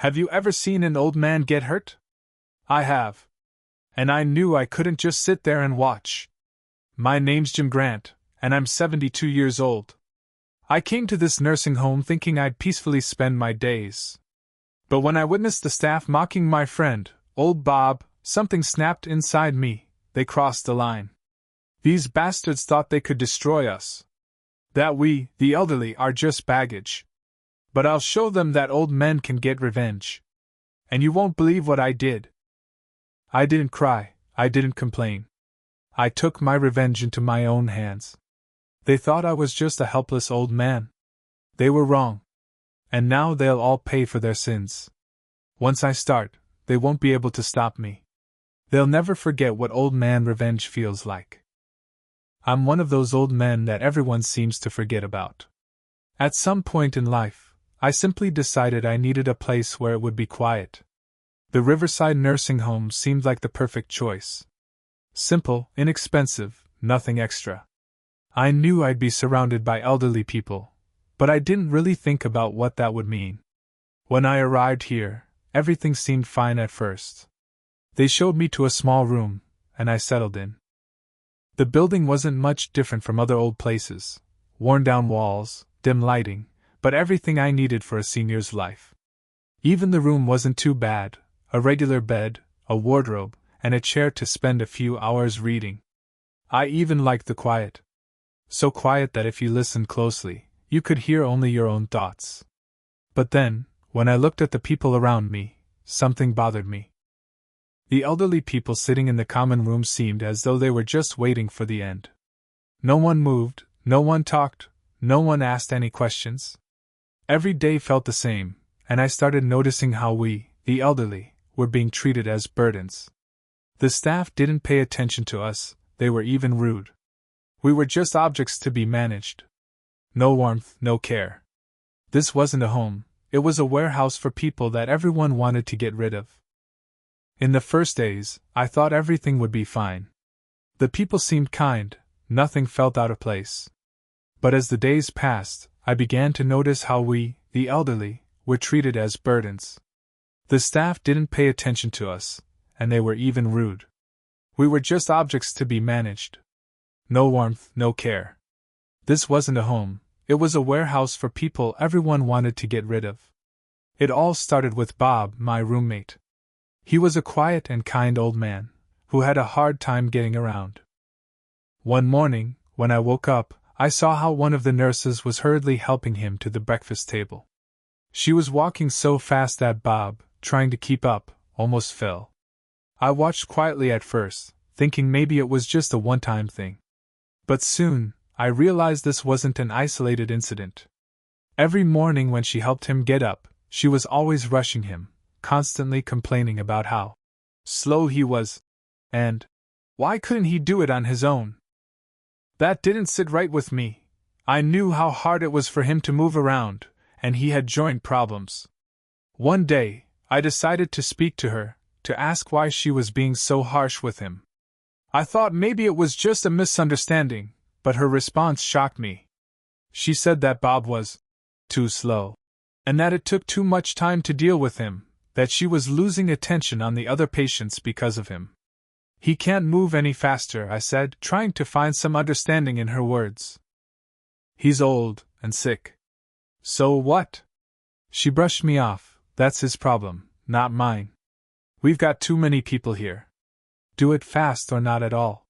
Have you ever seen an old man get hurt? I have. And I knew I couldn't just sit there and watch. My name's Jim Grant, and I'm 72 years old. I came to this nursing home thinking I'd peacefully spend my days. But when I witnessed the staff mocking my friend, old Bob, something snapped inside me. They crossed the line. These bastards thought they could destroy us. That we, the elderly, are just baggage. But I'll show them that old men can get revenge. And you won't believe what I did. I didn't cry, I didn't complain. I took my revenge into my own hands. They thought I was just a helpless old man. They were wrong. And now they'll all pay for their sins. Once I start, they won't be able to stop me. They'll never forget what old man revenge feels like. I'm one of those old men that everyone seems to forget about. At some point in life, I simply decided I needed a place where it would be quiet. The Riverside nursing home seemed like the perfect choice. Simple, inexpensive, nothing extra. I knew I'd be surrounded by elderly people, but I didn't really think about what that would mean. When I arrived here, everything seemed fine at first. They showed me to a small room, and I settled in. The building wasn't much different from other old places. Worn-down walls, dim lighting, but everything I needed for a senior's life. Even the room wasn't too bad. A regular bed, a wardrobe, and a chair to spend a few hours reading. I even liked the quiet. So quiet that if you listened closely, you could hear only your own thoughts. But then, when I looked at the people around me, something bothered me. The elderly people sitting in the common room seemed as though they were just waiting for the end. No one moved, no one talked, no one asked any questions. Every day felt the same, and I started noticing how we, the elderly, were being treated as burdens. The staff didn't pay attention to us, they were even rude. We were just objects to be managed. No warmth, no care. This wasn't a home, it was a warehouse for people that everyone wanted to get rid of. In the first days, I thought everything would be fine. The people seemed kind, nothing felt out of place. But as the days passed, I began to notice how we, the elderly, were treated as burdens. The staff didn't pay attention to us, and they were even rude. We were just objects to be managed. No warmth, no care. This wasn't a home, it was a warehouse for people everyone wanted to get rid of. It all started with Bob, my roommate. He was a quiet and kind old man, who had a hard time getting around. One morning, when I woke up, I saw how one of the nurses was hurriedly helping him to the breakfast table. She was walking so fast that Bob, trying to keep up, almost fell. I watched quietly at first, thinking maybe it was just a one-time thing. But soon, I realized this wasn't an isolated incident. Every morning when she helped him get up, she was always rushing him, constantly complaining about how slow he was, and why couldn't he do it on his own? That didn't sit right with me. I knew how hard it was for him to move around, and he had joint problems. One day, I decided to speak to her, to ask why she was being so harsh with him. I thought maybe it was just a misunderstanding, but her response shocked me. She said that Bob was too slow, and that it took too much time to deal with him, that she was losing attention on the other patients because of him. He can't move any faster, I said, trying to find some understanding in her words. He's old and sick. So what? She brushed me off. That's his problem, not mine. We've got too many people here. Do it fast or not at all.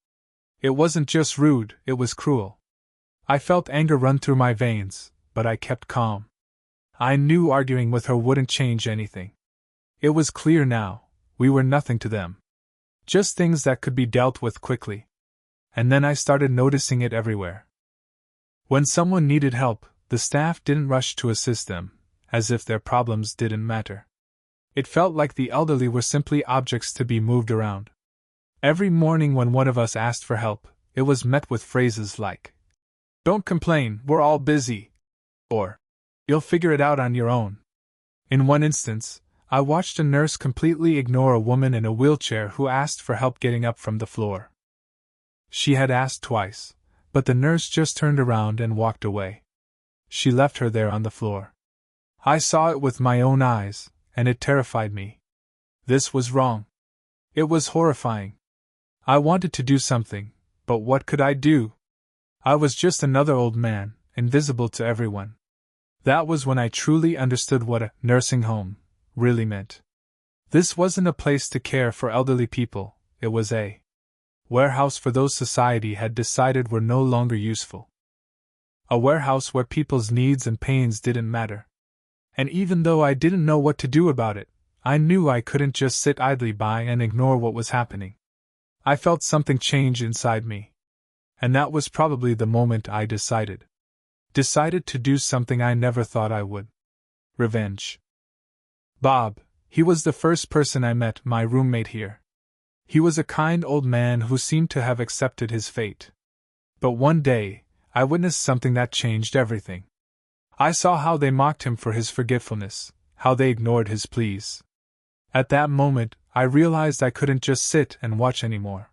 It wasn't just rude, it was cruel. I felt anger run through my veins, but I kept calm. I knew arguing with her wouldn't change anything. It was clear now, we were nothing to them. Just things that could be dealt with quickly. And then I started noticing it everywhere. When someone needed help, the staff didn't rush to assist them, as if their problems didn't matter. It felt like the elderly were simply objects to be moved around. Every morning when one of us asked for help, it was met with phrases like, "Don't complain, we're all busy," or, "You'll figure it out on your own." In one instance, I watched a nurse completely ignore a woman in a wheelchair who asked for help getting up from the floor. She had asked twice, but the nurse just turned around and walked away. She left her there on the floor. I saw it with my own eyes, and it terrified me. This was wrong. It was horrifying. I wanted to do something, but what could I do? I was just another old man, invisible to everyone. That was when I truly understood what a nursing home really meant. This wasn't a place to care for elderly people, it was a warehouse for those society had decided were no longer useful. A warehouse where people's needs and pains didn't matter. And even though I didn't know what to do about it, I knew I couldn't just sit idly by and ignore what was happening. I felt something change inside me. And that was probably the moment I decided to do something I never thought I would. Revenge. Bob, he was the first person I met, my roommate here. He was a kind old man who seemed to have accepted his fate. But one day, I witnessed something that changed everything. I saw how they mocked him for his forgetfulness, how they ignored his pleas. At that moment, I realized I couldn't just sit and watch anymore.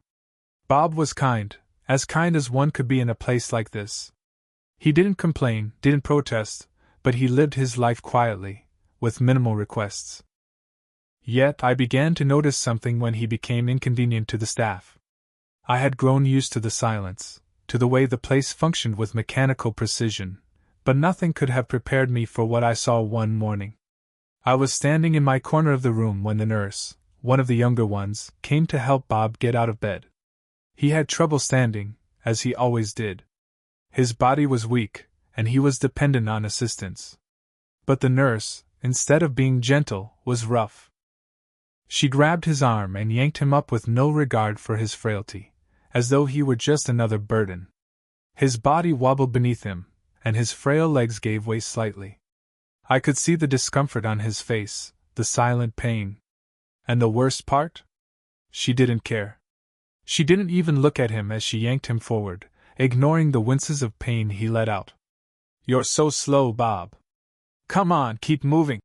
Bob was kind as one could be in a place like this. He didn't complain, didn't protest, but he lived his life quietly, with minimal requests. Yet I began to notice something when he became inconvenient to the staff. I had grown used to the silence, to the way the place functioned with mechanical precision, but nothing could have prepared me for what I saw one morning. I was standing in my corner of the room when the nurse, one of the younger ones, came to help Bob get out of bed. He had trouble standing, as he always did. His body was weak, and he was dependent on assistance. But the nurse, instead of being gentle, was rough. She grabbed his arm and yanked him up with no regard for his frailty, as though he were just another burden. His body wobbled beneath him, and his frail legs gave way slightly. I could see the discomfort on his face, the silent pain. And the worst part? She didn't care. She didn't even look at him as she yanked him forward, ignoring the winces of pain he let out. "You're so slow, Bob. Come on, keep moving,"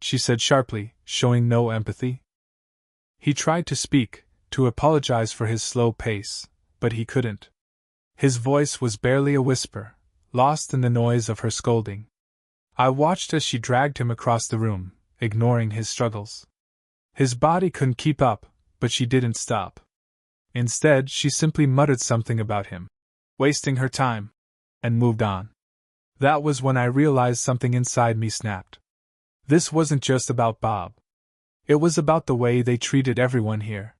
she said sharply, showing no empathy. He tried to speak, to apologize for his slow pace, but he couldn't. His voice was barely a whisper, lost in the noise of her scolding. I watched as she dragged him across the room, ignoring his struggles. His body couldn't keep up, but she didn't stop. Instead, she simply muttered something about him wasting her time, and moved on. That was when I realized something inside me snapped. This wasn't just about Bob. It was about the way they treated everyone here.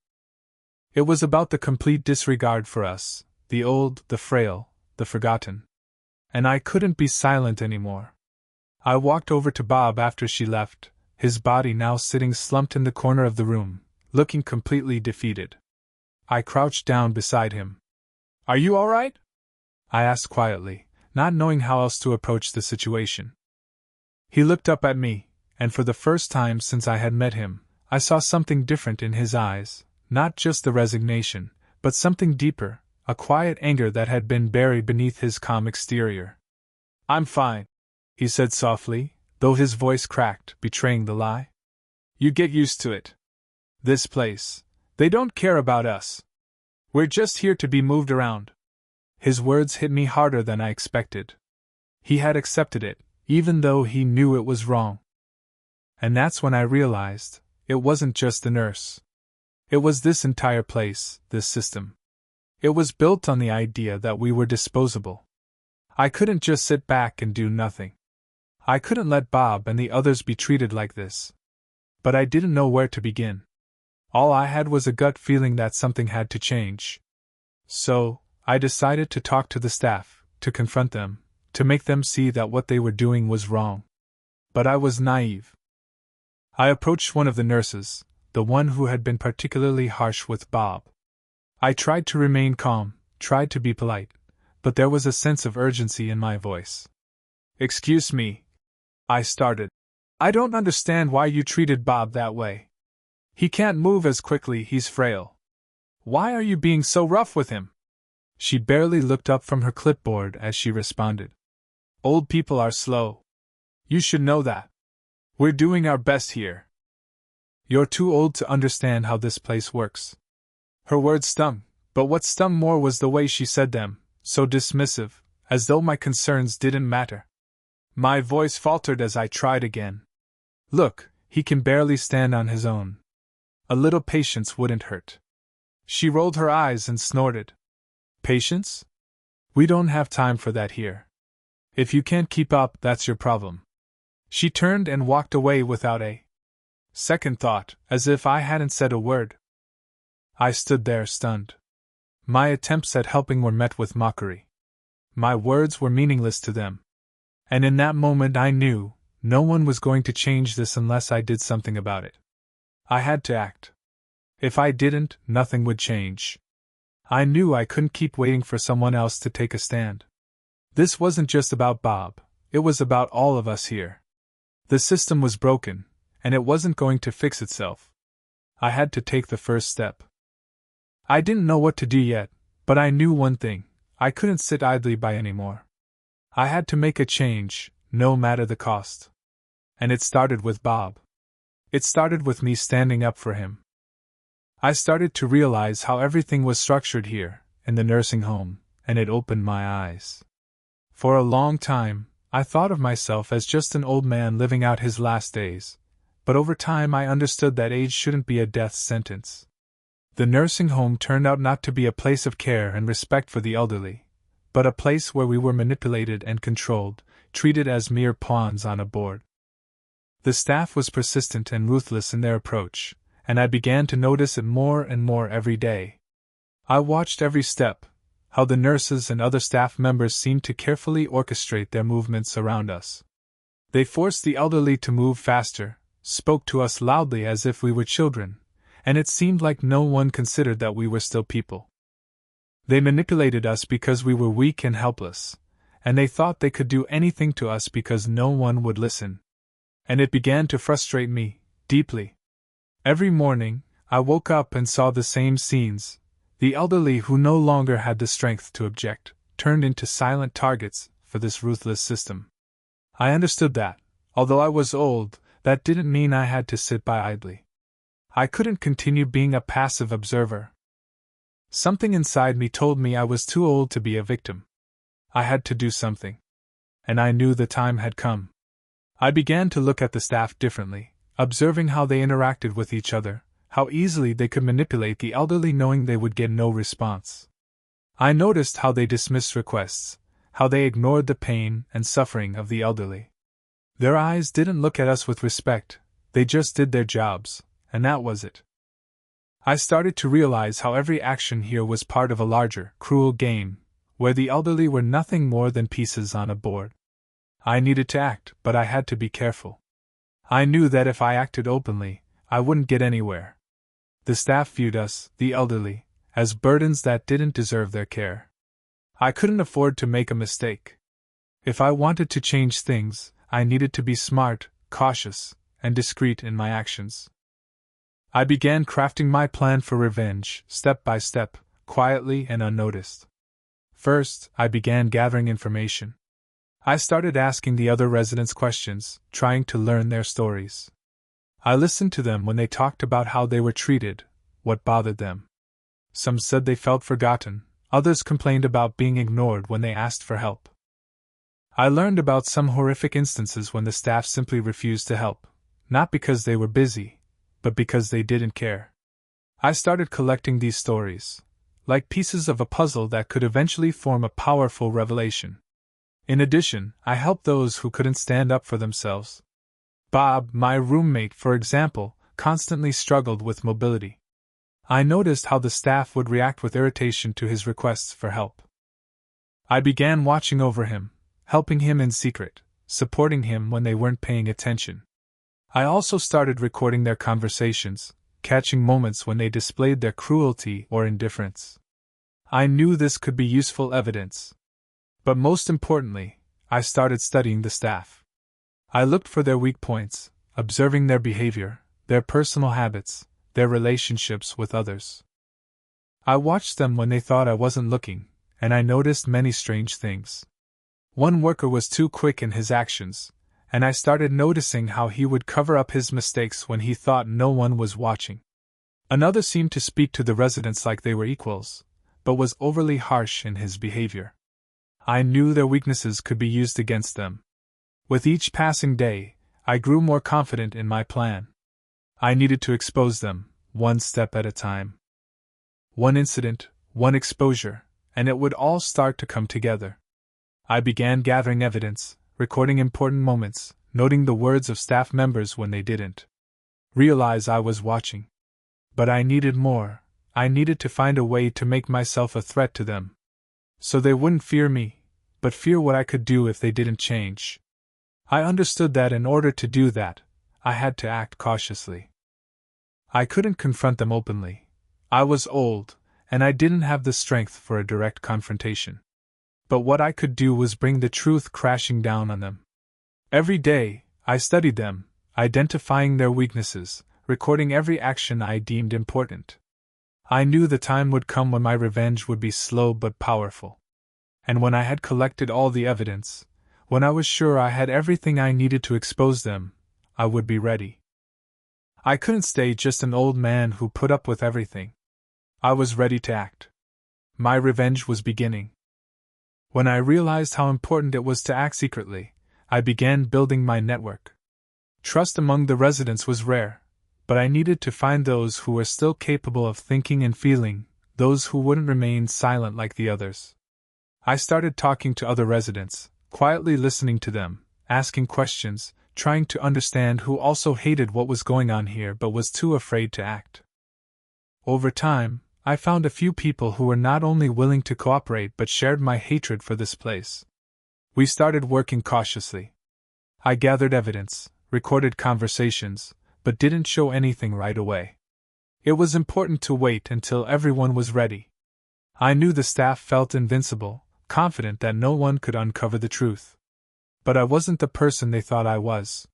It was about the complete disregard for us, the old, the frail, the forgotten. And I couldn't be silent anymore. I walked over to Bob after she left, his body now sitting slumped in the corner of the room, looking completely defeated. I crouched down beside him. "Are you all right?" I asked quietly, not knowing how else to approach the situation. He looked up at me, and for the first time since I had met him, I saw something different in his eyes, not just the resignation, but something deeper, a quiet anger that had been buried beneath his calm exterior. "I'm fine," he said softly, though his voice cracked, betraying the lie. "You get used to it. This place, they don't care about us. We're just here to be moved around." His words hit me harder than I expected. He had accepted it, even though he knew it was wrong. And that's when I realized, it wasn't just the nurse. It was this entire place, this system. It was built on the idea that we were disposable. I couldn't just sit back and do nothing. I couldn't let Bob and the others be treated like this. But I didn't know where to begin. All I had was a gut feeling that something had to change. So, I decided to talk to the staff, to confront them, to make them see that what they were doing was wrong. But I was naive. I approached one of the nurses, the one who had been particularly harsh with Bob. I tried to remain calm, tried to be polite, but there was a sense of urgency in my voice. "Excuse me," I started. "I don't understand why you treated Bob that way. He can't move as quickly, he's frail. Why are you being so rough with him?" She barely looked up from her clipboard as she responded. "Old people are slow. You should know that. We're doing our best here. You're too old to understand how this place works." Her words stung, but what stung more was the way she said them, so dismissive, as though my concerns didn't matter. My voice faltered as I tried again. "Look, He can barely stand on his own. A little patience wouldn't hurt." She rolled her eyes and snorted. "Patience? We don't have time for that here. If you can't keep up, that's your problem." She turned and walked away without a second thought, as if I hadn't said a word. I stood there stunned. My attempts at helping were met with mockery. My words were meaningless to them. And in that moment I knew no one was going to change this unless I did something about it. I had to act. If I didn't, nothing would change. I knew I couldn't keep waiting for someone else to take a stand. This wasn't just about Bob, it was about all of us here. The system was broken, and it wasn't going to fix itself. I had to take the first step. I didn't know what to do yet, but I knew one thing: I couldn't sit idly by anymore. I had to make a change, no matter the cost. And it started with Bob. It started with me standing up for him. I started to realize how everything was structured here, in the nursing home, and it opened my eyes. For a long time, I thought of myself as just an old man living out his last days, but over time I understood that age shouldn't be a death sentence. The nursing home turned out not to be a place of care and respect for the elderly, but a place where we were manipulated and controlled, treated as mere pawns on a board. The staff was persistent and ruthless in their approach, and I began to notice it more and more every day. I watched every step, how the nurses and other staff members seemed to carefully orchestrate their movements around us. They forced the elderly to move faster, spoke to us loudly as if we were children, and it seemed like no one considered that we were still people. They manipulated us because we were weak and helpless, and they thought they could do anything to us because no one would listen. And it began to frustrate me, deeply. Every morning, I woke up and saw the same scenes. The elderly who no longer had the strength to object, turned into silent targets for this ruthless system. I understood that, although I was old, that didn't mean I had to sit by idly. I couldn't continue being a passive observer. Something inside me told me I was too old to be a victim. I had to do something. And I knew the time had come. I began to look at the staff differently, observing how they interacted with each other, how easily they could manipulate the elderly knowing they would get no response. I noticed how they dismissed requests, how they ignored the pain and suffering of the elderly. Their eyes didn't look at us with respect, they just did their jobs, and that was it. I started to realize how every action here was part of a larger, cruel game, where the elderly were nothing more than pieces on a board. I needed to act, but I had to be careful. I knew that if I acted openly, I wouldn't get anywhere. The staff viewed us, the elderly, as burdens that didn't deserve their care. I couldn't afford to make a mistake. If I wanted to change things, I needed to be smart, cautious, and discreet in my actions. I began crafting my plan for revenge, step by step, quietly and unnoticed. First, I began gathering information. I started asking the other residents questions, trying to learn their stories. I listened to them when they talked about how they were treated, what bothered them. Some said they felt forgotten, others complained about being ignored when they asked for help. I learned about some horrific instances when the staff simply refused to help, not because they were busy, but because they didn't care. I started collecting these stories, like pieces of a puzzle that could eventually form a powerful revelation. In addition, I helped those who couldn't stand up for themselves. Bob, my roommate, for example, constantly struggled with mobility. I noticed how the staff would react with irritation to his requests for help. I began watching over him, helping him in secret, supporting him when they weren't paying attention. I also started recording their conversations, catching moments when they displayed their cruelty or indifference. I knew this could be useful evidence. But most importantly, I started studying the staff. I looked for their weak points, observing their behavior, their personal habits, their relationships with others. I watched them when they thought I wasn't looking, and I noticed many strange things. One worker was too quick in his actions, and I started noticing how he would cover up his mistakes when he thought no one was watching. Another seemed to speak to the residents like they were equals, but was overly harsh in his behavior. I knew their weaknesses could be used against them. With each passing day, I grew more confident in my plan. I needed to expose them, one step at a time. One incident, one exposure, and it would all start to come together. I began gathering evidence, recording important moments, noting the words of staff members when they didn't realize I was watching. But I needed more. I needed to find a way to make myself a threat to them. So they wouldn't fear me, but fear what I could do if they didn't change. I understood that in order to do that, I had to act cautiously. I couldn't confront them openly. I was old, and I didn't have the strength for a direct confrontation. But what I could do was bring the truth crashing down on them. Every day, I studied them, identifying their weaknesses, recording every action I deemed important. I knew the time would come when my revenge would be slow but powerful. And when I had collected all the evidence, when I was sure I had everything I needed to expose them, I would be ready. I couldn't stay just an old man who put up with everything. I was ready to act. My revenge was beginning. When I realized how important it was to act secretly, I began building my network. Trust among the residents was rare, but I needed to find those who were still capable of thinking and feeling, those who wouldn't remain silent like the others. I started talking to other residents, quietly listening to them, asking questions, trying to understand who also hated what was going on here but was too afraid to act. Over time, I found a few people who were not only willing to cooperate but shared my hatred for this place. We started working cautiously. I gathered evidence, recorded conversations, but didn't show anything right away. It was important to wait until everyone was ready. I knew the staff felt invincible, confident that no one could uncover the truth. But I wasn't the person they thought I was.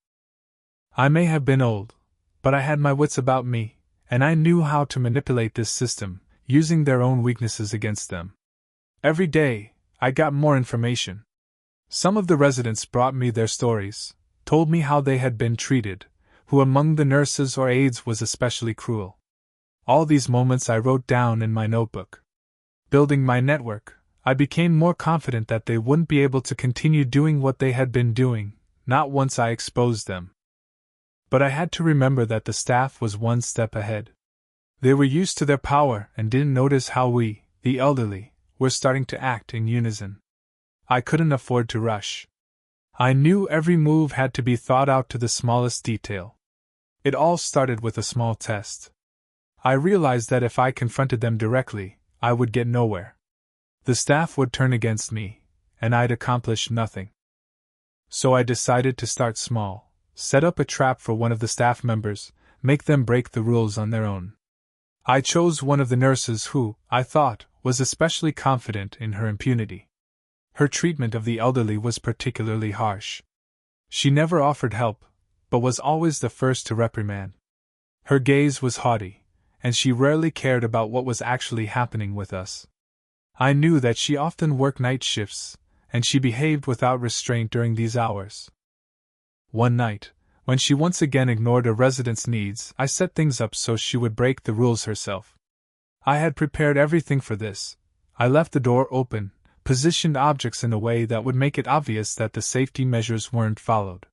I may have been old, but I had my wits about me, and I knew how to manipulate this system, using their own weaknesses against them. Every day, I got more information. Some of the residents brought me their stories, told me how they had been treated, who among the nurses or aides was especially cruel. All these moments I wrote down in my notebook. Building my network, I became more confident that they wouldn't be able to continue doing what they had been doing, not once I exposed them. But I had to remember that the staff was one step ahead. They were used to their power and didn't notice how we, the elderly, were starting to act in unison. I couldn't afford to rush. I knew every move had to be thought out to the smallest detail. It all started with a small test. I realized that if I confronted them directly, I would get nowhere. The staff would turn against me, and I'd accomplish nothing. So I decided to start small, set up a trap for one of the staff members, make them break the rules on their own. I chose one of the nurses who, I thought, was especially confident in her impunity. Her treatment of the elderly was particularly harsh. She never offered help, but was always the first to reprimand. Her gaze was haughty, and she rarely cared about what was actually happening with us. I knew that she often worked night shifts, and she behaved without restraint during these hours. One night, when she once again ignored a resident's needs, I set things up so she would break the rules herself. I had prepared everything for this. I left the door open, positioned objects in a way that would make it obvious that the safety measures weren't followed.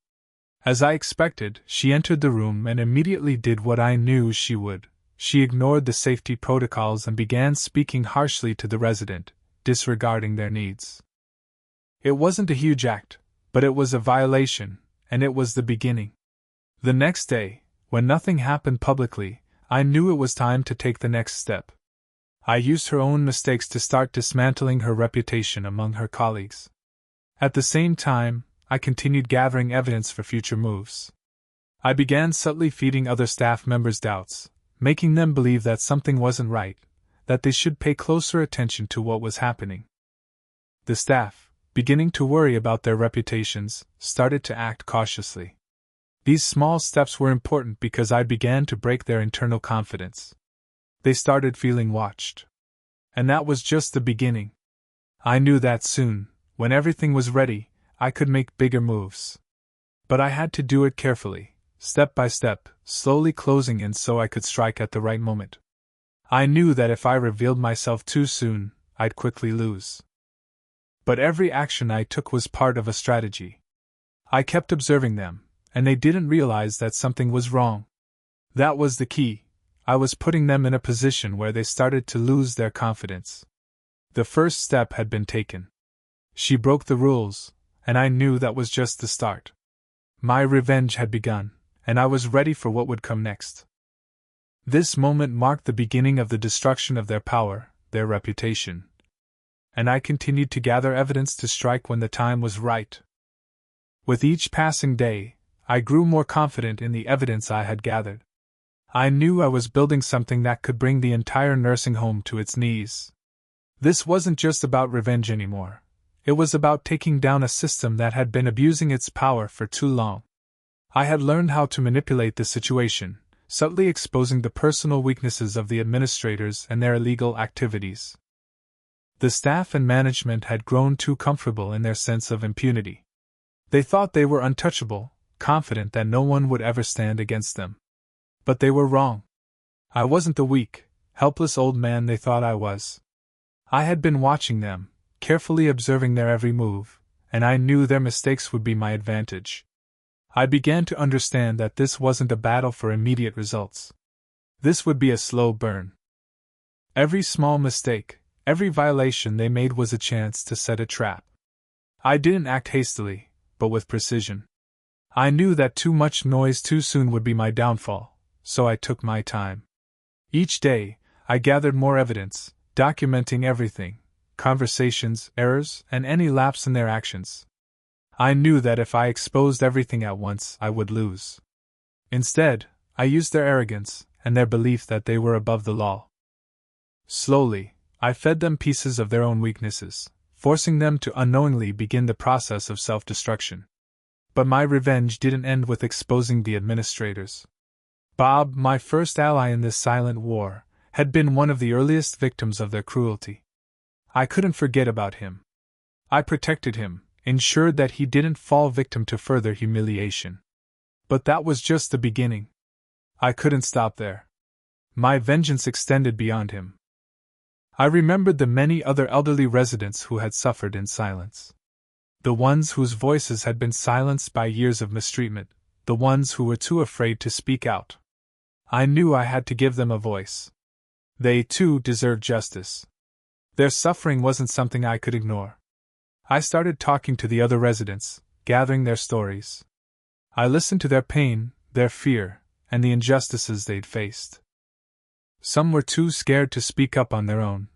As I expected, she entered the room and immediately did what I knew she would. She ignored the safety protocols and began speaking harshly to the resident, disregarding their needs. It wasn't a huge act, but it was a violation, and it was the beginning. The next day, when nothing happened publicly, I knew it was time to take the next step. I used her own mistakes to start dismantling her reputation among her colleagues. At the same time, I continued gathering evidence for future moves. I began subtly feeding other staff members doubts, making them believe that something wasn't right, that they should pay closer attention to what was happening. The staff, beginning to worry about their reputations, started to act cautiously. These small steps were important because I began to break their internal confidence. They started feeling watched. And that was just the beginning. I knew that soon, when everything was ready, I could make bigger moves. But I had to do it carefully, step by step, slowly closing in so I could strike at the right moment. I knew that if I revealed myself too soon, I'd quickly lose. But every action I took was part of a strategy. I kept observing them, and they didn't realize that something was wrong. That was the key. I was putting them in a position where they started to lose their confidence. The first step had been taken. She broke the rules, and I knew that was just the start. My revenge had begun, and I was ready for what would come next. This moment marked the beginning of the destruction of their power, their reputation. And I continued to gather evidence to strike when the time was right. With each passing day, I grew more confident in the evidence I had gathered. I knew I was building something that could bring the entire nursing home to its knees. This wasn't just about revenge anymore. It was about taking down a system that had been abusing its power for too long. I had learned how to manipulate the situation, subtly exposing the personal weaknesses of the administrators and their illegal activities. The staff and management had grown too comfortable in their sense of impunity. They thought they were untouchable, confident that no one would ever stand against them. But they were wrong. I wasn't the weak, helpless old man they thought I was. I had been watching them, carefully observing their every move, and I knew their mistakes would be my advantage. I began to understand that this wasn't a battle for immediate results. This would be a slow burn. Every small mistake, every violation they made was a chance to set a trap. I didn't act hastily, but with precision. I knew that too much noise too soon would be my downfall, so I took my time. Each day, I gathered more evidence, documenting everything, conversations, errors, and any lapse in their actions. I knew that if I exposed everything at once, I would lose. Instead, I used their arrogance and their belief that they were above the law. Slowly, I fed them pieces of their own weaknesses, forcing them to unknowingly begin the process of self-destruction. But my revenge didn't end with exposing the administrators. Bob, my first ally in this silent war, had been one of the earliest victims of their cruelty. I couldn't forget about him. I protected him, ensured that he didn't fall victim to further humiliation. But that was just the beginning. I couldn't stop there. My vengeance extended beyond him. I remembered the many other elderly residents who had suffered in silence. The ones whose voices had been silenced by years of mistreatment, the ones who were too afraid to speak out. I knew I had to give them a voice. They, too, deserved justice. Their suffering wasn't something I could ignore. I started talking to the other residents, gathering their stories. I listened to their pain, their fear, and the injustices they'd faced. Some were too scared to speak up on their own,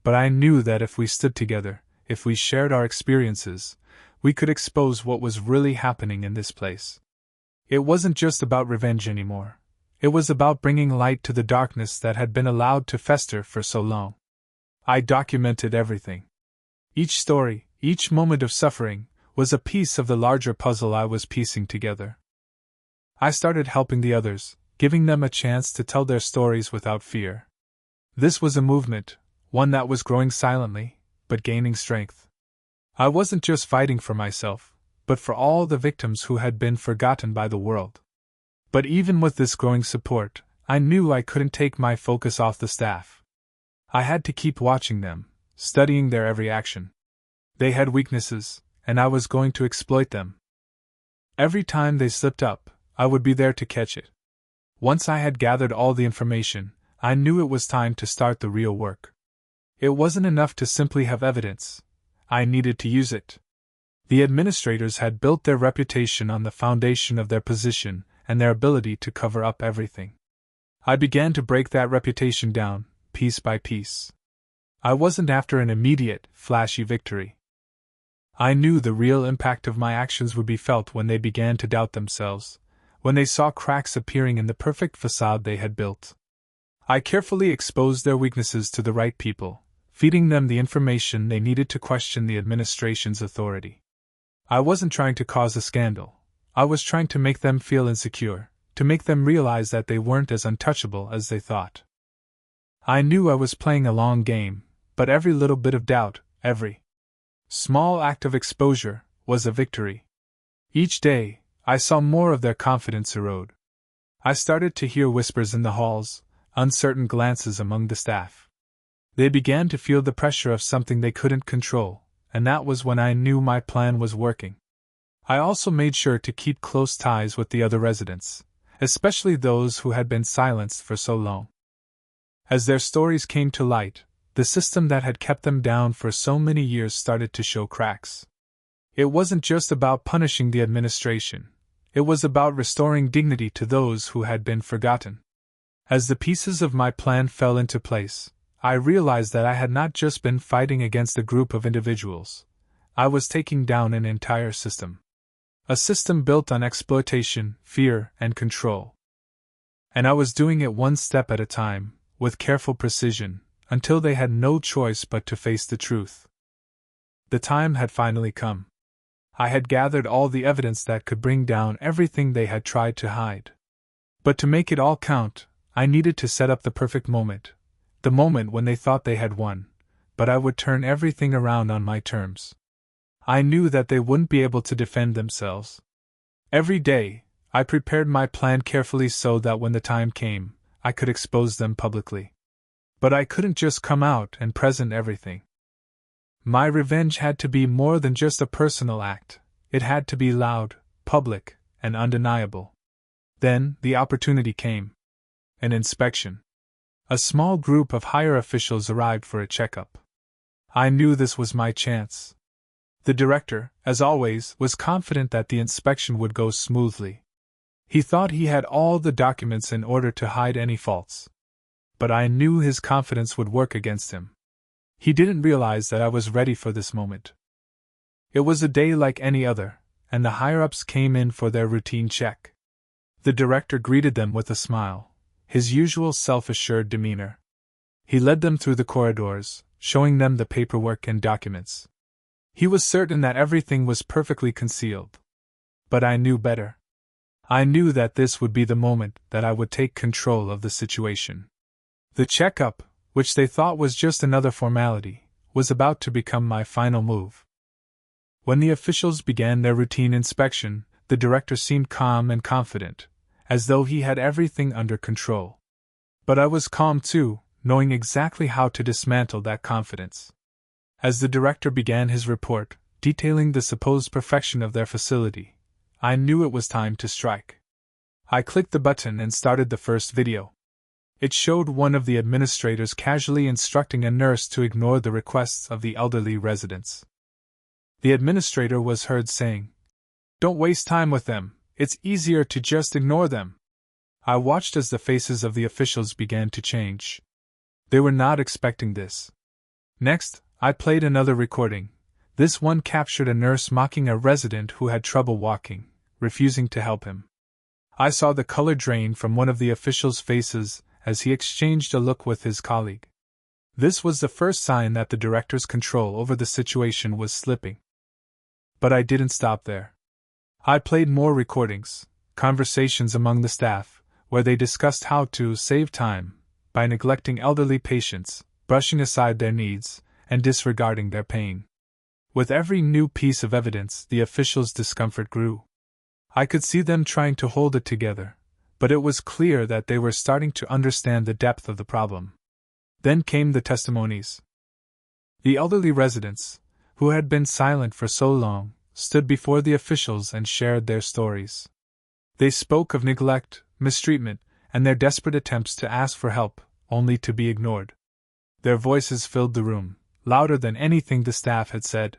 but I knew that if we stood together, if we shared our experiences, we could expose what was really happening in this place. It wasn't just about revenge anymore. It was about bringing light to the darkness that had been allowed to fester for so long. I documented everything. Each story, each moment of suffering, was a piece of the larger puzzle I was piecing together. I started helping the others, giving them a chance to tell their stories without fear. This was a movement, one that was growing silently, but gaining strength. I wasn't just fighting for myself, but for all the victims who had been forgotten by the world. But even with this growing support, I knew I couldn't take my focus off the staff. I had to keep watching them, studying their every action. They had weaknesses, and I was going to exploit them. Every time they slipped up, I would be there to catch it. Once I had gathered all the information, I knew it was time to start the real work. It wasn't enough to simply have evidence. I needed to use it. The administrators had built their reputation on the foundation of their position and their ability to cover up everything. I began to break that reputation down, piece by piece. I wasn't after an immediate, flashy victory. I knew the real impact of my actions would be felt when they began to doubt themselves, when they saw cracks appearing in the perfect facade they had built. I carefully exposed their weaknesses to the right people, feeding them the information they needed to question the administration's authority. I wasn't trying to cause a scandal. I was trying to make them feel insecure, to make them realize that they weren't as untouchable as they thought. I knew I was playing a long game, but every little bit of doubt, every small act of exposure, was a victory. Each day, I saw more of their confidence erode. I started to hear whispers in the halls, uncertain glances among the staff. They began to feel the pressure of something they couldn't control, and that was when I knew my plan was working. I also made sure to keep close ties with the other residents, especially those who had been silenced for so long. As their stories came to light, the system that had kept them down for so many years started to show cracks. It wasn't just about punishing the administration, it was about restoring dignity to those who had been forgotten. As the pieces of my plan fell into place, I realized that I had not just been fighting against a group of individuals, I was taking down an entire system. A system built on exploitation, fear, and control. And I was doing it one step at a time, with careful precision, until they had no choice but to face the truth. The time had finally come. I had gathered all the evidence that could bring down everything they had tried to hide. But to make it all count, I needed to set up the perfect moment, the moment when they thought they had won, but I would turn everything around on my terms. I knew that they wouldn't be able to defend themselves. Every day, I prepared my plan carefully so that when the time came, I could expose them publicly. But I couldn't just come out and present everything. My revenge had to be more than just a personal act, it had to be loud, public, and undeniable. Then, the opportunity came. An inspection. A small group of higher officials arrived for a checkup. I knew this was my chance. The director, as always, was confident that the inspection would go smoothly. He thought he had all the documents in order to hide any faults. But I knew his confidence would work against him. He didn't realize that I was ready for this moment. It was a day like any other, and the higher-ups came in for their routine check. The director greeted them with a smile, his usual self-assured demeanor. He led them through the corridors, showing them the paperwork and documents. He was certain that everything was perfectly concealed. But I knew better. I knew that this would be the moment that I would take control of the situation. The checkup, which they thought was just another formality, was about to become my final move. When the officials began their routine inspection, the director seemed calm and confident, as though he had everything under control. But I was calm too, knowing exactly how to dismantle that confidence. As the director began his report, detailing the supposed perfection of their facility, I knew it was time to strike. I clicked the button and started the first video. It showed one of the administrators casually instructing a nurse to ignore the requests of the elderly residents. The administrator was heard saying, "Don't waste time with them, it's easier to just ignore them." I watched as the faces of the officials began to change. They were not expecting this. Next, I played another recording. This one captured a nurse mocking a resident who had trouble walking, refusing to help him. I saw the color drain from one of the officials' faces as he exchanged a look with his colleague. This was the first sign that the director's control over the situation was slipping. But I didn't stop there. I played more recordings, conversations among the staff, where they discussed how to save time by neglecting elderly patients, brushing aside their needs, and disregarding their pain. With every new piece of evidence, the officials' discomfort grew. I could see them trying to hold it together, but it was clear that they were starting to understand the depth of the problem. Then came the testimonies. The elderly residents, who had been silent for so long, stood before the officials and shared their stories. They spoke of neglect, mistreatment, and their desperate attempts to ask for help, only to be ignored. Their voices filled the room, louder than anything the staff had said.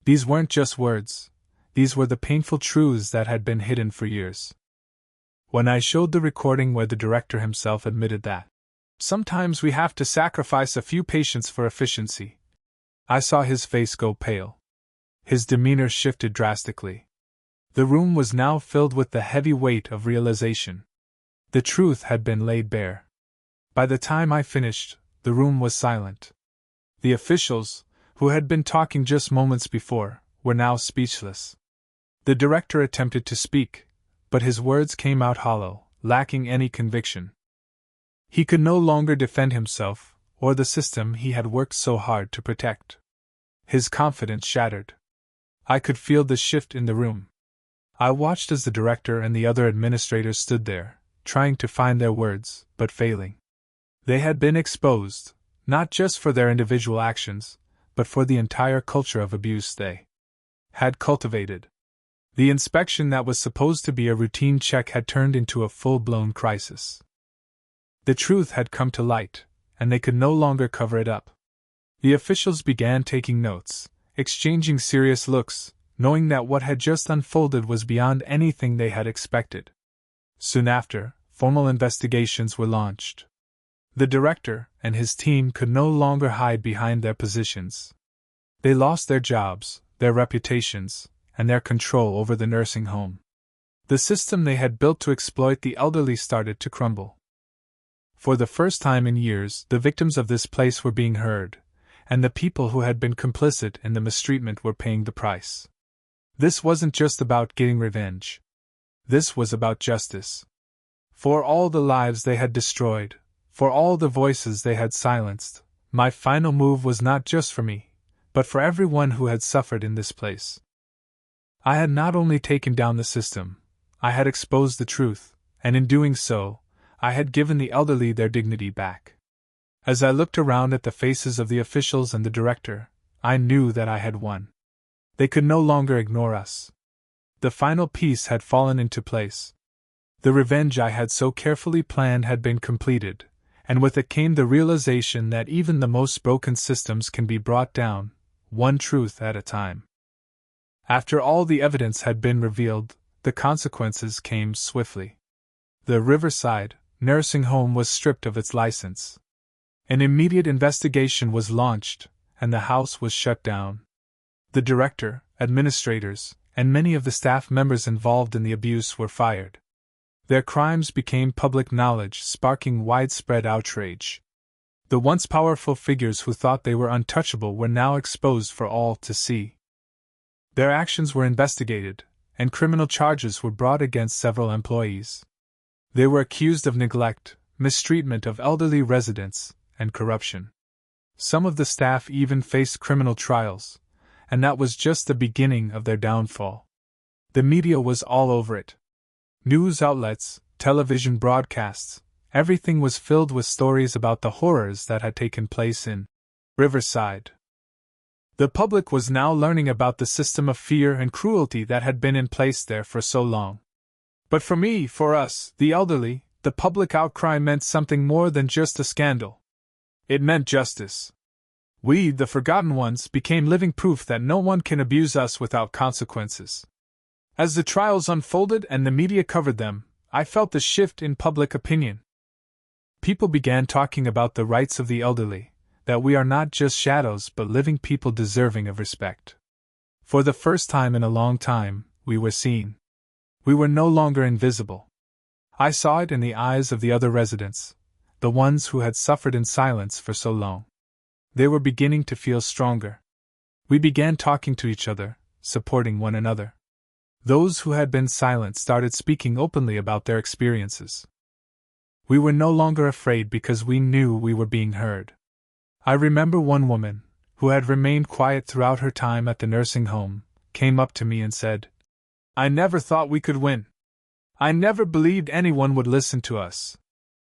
These weren't just words, these were the painful truths that had been hidden for years. When I showed the recording where the director himself admitted that sometimes we have to sacrifice a few patients for efficiency, I saw his face go pale. His demeanor shifted drastically. The room was now filled with the heavy weight of realization. The truth had been laid bare. By the time I finished, the room was silent. The officials, who had been talking just moments before, were now speechless. The director attempted to speak, but his words came out hollow, lacking any conviction. He could no longer defend himself, or the system he had worked so hard to protect. His confidence shattered. I could feel the shift in the room. I watched as the director and the other administrators stood there, trying to find their words, but failing. They had been exposed, not just for their individual actions, but for the entire culture of abuse they had cultivated. The inspection that was supposed to be a routine check had turned into a full-blown crisis. The truth had come to light, and they could no longer cover it up. The officials began taking notes, exchanging serious looks, knowing that what had just unfolded was beyond anything they had expected. Soon after, formal investigations were launched. The director and his team could no longer hide behind their positions. They lost their jobs, their reputations, and their control over the nursing home. The system they had built to exploit the elderly started to crumble. For the first time in years, the victims of this place were being heard, and the people who had been complicit in the mistreatment were paying the price. This wasn't just about getting revenge. This was about justice. For all the lives they had destroyed, for all the voices they had silenced, my final move was not just for me, but for everyone who had suffered in this place. I had not only taken down the system, I had exposed the truth, and in doing so, I had given the elderly their dignity back. As I looked around at the faces of the officials and the director, I knew that I had won. They could no longer ignore us. The final piece had fallen into place. The revenge I had so carefully planned had been completed, and with it came the realization that even the most broken systems can be brought down, one truth at a time. After all the evidence had been revealed, the consequences came swiftly. The Riverside nursing home was stripped of its license. An immediate investigation was launched, and the house was shut down. The director, administrators, and many of the staff members involved in the abuse were fired. Their crimes became public knowledge, sparking widespread outrage. The once powerful figures who thought they were untouchable were now exposed for all to see. Their actions were investigated, and criminal charges were brought against several employees. They were accused of neglect, mistreatment of elderly residents, and corruption. Some of the staff even faced criminal trials, and that was just the beginning of their downfall. The media was all over it. News outlets, television broadcasts, everything was filled with stories about the horrors that had taken place in Riverside. The public was now learning about the system of fear and cruelty that had been in place there for so long. But for me, for us, the elderly, the public outcry meant something more than just a scandal. It meant justice. We, the forgotten ones, became living proof that no one can abuse us without consequences. As the trials unfolded and the media covered them, I felt the shift in public opinion. People began talking about the rights of the elderly, that we are not just shadows but living people deserving of respect. For the first time in a long time, we were seen. We were no longer invisible. I saw it in the eyes of the other residents, the ones who had suffered in silence for so long. They were beginning to feel stronger. We began talking to each other, supporting one another. Those who had been silent started speaking openly about their experiences. We were no longer afraid because we knew we were being heard. I remember one woman, who had remained quiet throughout her time at the nursing home, came up to me and said, "I never thought we could win. I never believed anyone would listen to us."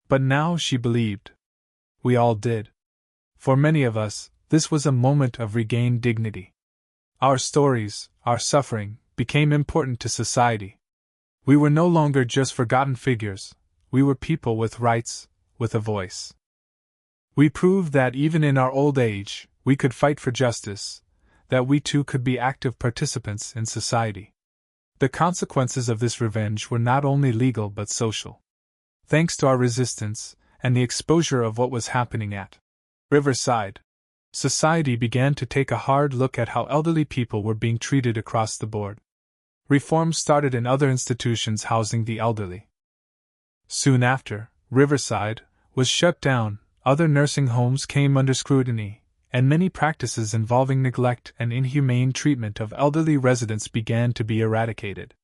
But now she believed. We all did. For many of us, this was a moment of regained dignity. Our stories, our suffering, became important to society. We were no longer just forgotten figures, we were people with rights, with a voice. We proved that even in our old age, we could fight for justice, that we too could be active participants in society. The consequences of this revenge were not only legal but social. Thanks to our resistance, and the exposure of what was happening at Riverside, society began to take a hard look at how elderly people were being treated across the board. Reforms started in other institutions housing the elderly. Soon after, Riverside was shut down, other nursing homes came under scrutiny, and many practices involving neglect and inhumane treatment of elderly residents began to be eradicated.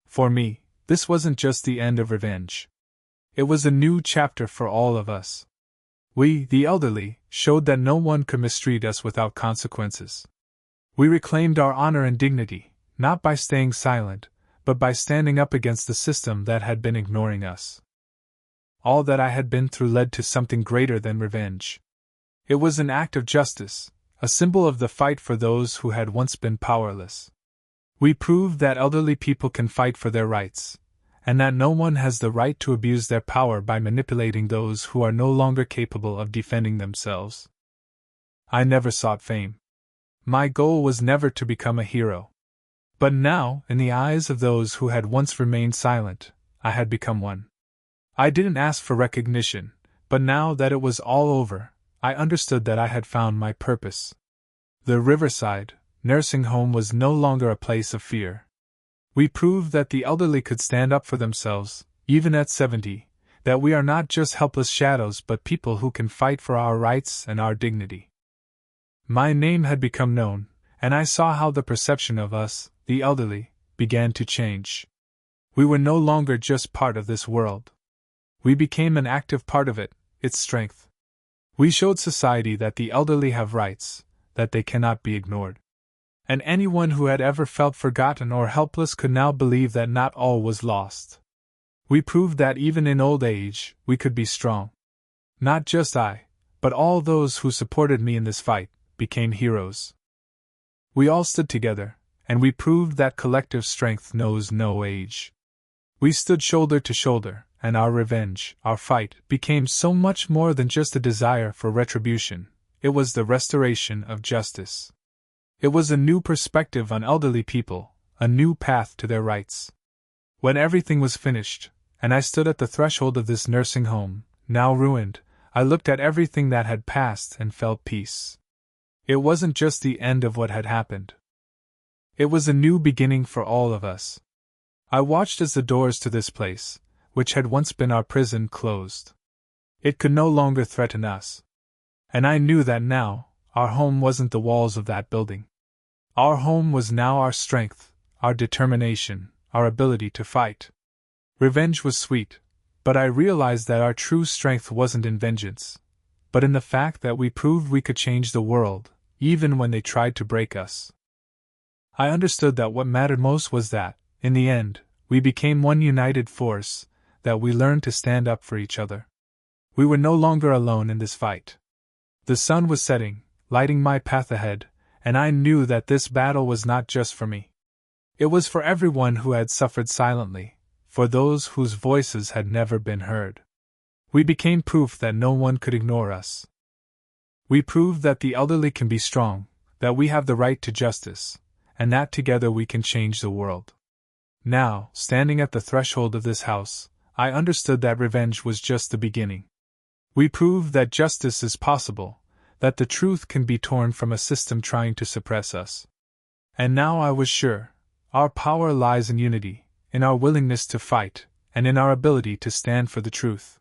For me, this wasn't just the end of revenge. It was a new chapter for all of us. We, the elderly, showed that no one could mistreat us without consequences. We reclaimed our honor and dignity, not by staying silent, but by standing up against the system that had been ignoring us. All that I had been through led to something greater than revenge. It was an act of justice, a symbol of the fight for those who had once been powerless. We proved that elderly people can fight for their rights, and that no one has the right to abuse their power by manipulating those who are no longer capable of defending themselves. I never sought fame. My goal was never to become a hero. But now, in the eyes of those who had once remained silent, I had become one. I didn't ask for recognition, but now that it was all over, I understood that I had found my purpose. The Riverside nursing home was no longer a place of fear. We proved that the elderly could stand up for themselves, even at 70, that we are not just helpless shadows but people who can fight for our rights and our dignity. My name had become known, and I saw how the perception of us, the elderly, began to change. We were no longer just part of this world. We became an active part of it, its strength. We showed society that the elderly have rights, that they cannot be ignored. And anyone who had ever felt forgotten or helpless could now believe that not all was lost. We proved that even in old age, we could be strong. Not just I, but all those who supported me in this fight, became heroes. We all stood together, and we proved that collective strength knows no age. We stood shoulder to shoulder, and our revenge, our fight, became so much more than just a desire for retribution. It was the restoration of justice. It was a new perspective on elderly people, a new path to their rights. When everything was finished, and I stood at the threshold of this nursing home, now ruined, I looked at everything that had passed and felt peace. It wasn't just the end of what had happened. It was a new beginning for all of us. I watched as the doors to this place, which had once been our prison, closed. It could no longer threaten us. And I knew that now, our home wasn't the walls of that building. Our home was now our strength, our determination, our ability to fight. Revenge was sweet, but I realized that our true strength wasn't in vengeance, but in the fact that we proved we could change the world, even when they tried to break us. I understood that what mattered most was that, in the end, we became one united force, that we learned to stand up for each other. We were no longer alone in this fight. The sun was setting, lighting my path ahead, and I knew that this battle was not just for me. It was for everyone who had suffered silently, for those whose voices had never been heard. We became proof that no one could ignore us. We proved that the elderly can be strong, that we have the right to justice, and that together we can change the world. Now, standing at the threshold of this house, I understood that revenge was just the beginning. We proved that justice is possible, that the truth can be torn from a system trying to suppress us. And now I was sure, our power lies in unity, in our willingness to fight, and in our ability to stand for the truth.